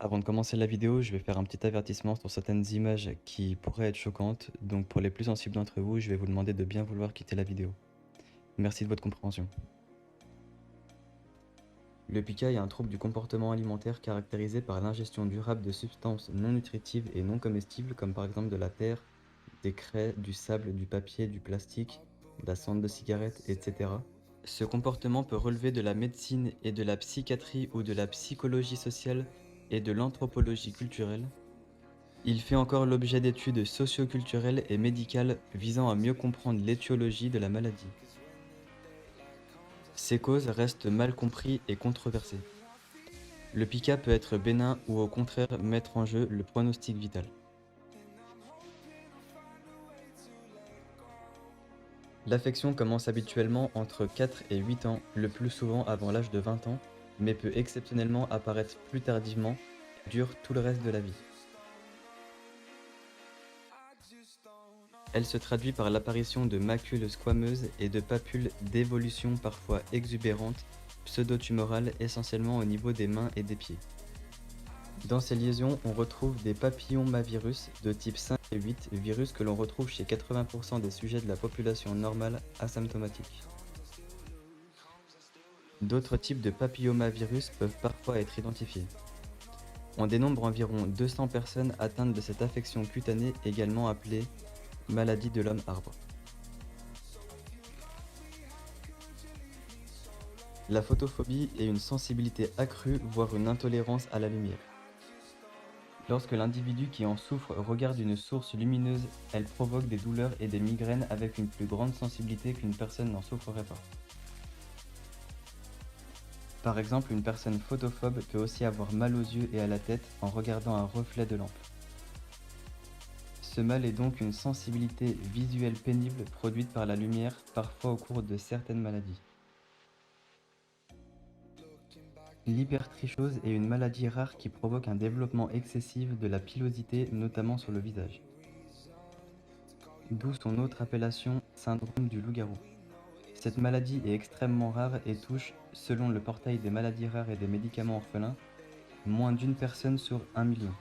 Avant de commencer la vidéo, je vais faire un petit avertissement sur certaines images qui pourraient être choquantes, donc pour les plus sensibles d'entre vous, je vais vous demander de bien vouloir quitter la vidéo. Merci de votre compréhension. Le pica est un trouble du comportement alimentaire caractérisé par l'ingestion durable de substances non nutritives et non comestibles comme par exemple de la terre, des craies, du sable, du papier, du plastique, de la cendre de cigarette, etc. Ce comportement peut relever de la médecine et de la psychiatrie ou de la psychologie sociale et de l'anthropologie culturelle. Il fait encore l'objet d'études socio-culturelles et médicales visant à mieux comprendre l'étiologie de la maladie. Ces causes restent mal comprises et controversées. Le pica peut être bénin ou au contraire mettre en jeu le pronostic vital. L'affection commence habituellement entre 4 et 8 ans, le plus souvent avant l'âge de 20 ans, mais peut exceptionnellement apparaître plus tardivement et dure tout le reste de la vie. Elle se traduit par l'apparition de macules squameuses et de papules d'évolution parfois exubérantes, pseudo-tumorales essentiellement au niveau des mains et des pieds. Dans ces liaisons, on retrouve des papillomavirus de type 5 et 8, virus que l'on retrouve chez 80% des sujets de la population normale asymptomatique. D'autres types de papillomavirus peuvent parfois être identifiés. On dénombre environ 200 personnes atteintes de cette affection cutanée, également appelée maladie de l'homme arbre. La photophobie est une sensibilité accrue, voire une intolérance à la lumière. Lorsque l'individu qui en souffre regarde une source lumineuse, elle provoque des douleurs et des migraines avec une plus grande sensibilité qu'une personne n'en souffrerait pas. Par exemple, une personne photophobe peut aussi avoir mal aux yeux et à la tête en regardant un reflet de lampe. Ce mal est donc une sensibilité visuelle pénible produite par la lumière, parfois au cours de certaines maladies. L'hypertrichose est une maladie rare qui provoque un développement excessif de la pilosité, notamment sur le visage. D'où son autre appellation, syndrome du loup-garou. Cette maladie est extrêmement rare et touche, selon le portail des maladies rares et des médicaments orphelins, moins d'une personne sur 1 million.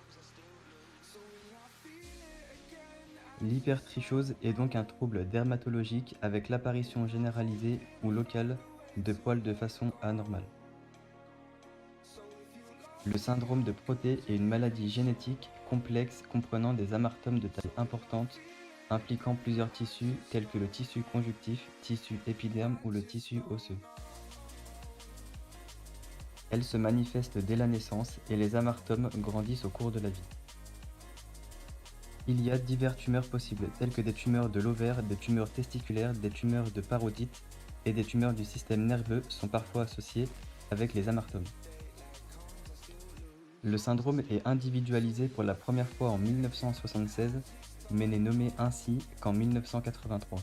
L'hypertrichose est donc un trouble dermatologique avec l'apparition généralisée ou locale de poils de façon anormale. Le syndrome de Proté est une maladie génétique complexe comprenant des amartomes de taille importante, impliquant plusieurs tissus tels que le tissu conjonctif, tissu épiderme ou le tissu osseux. Elle se manifeste dès la naissance et les amartomes grandissent au cours de la vie. Il y a diverses tumeurs possibles, telles que des tumeurs de l'ovaire, des tumeurs testiculaires, des tumeurs de parodite et des tumeurs du système nerveux sont parfois associées avec les amartomes. Le syndrome est individualisé pour la première fois en 1976, mais n'est nommé ainsi qu'en 1983.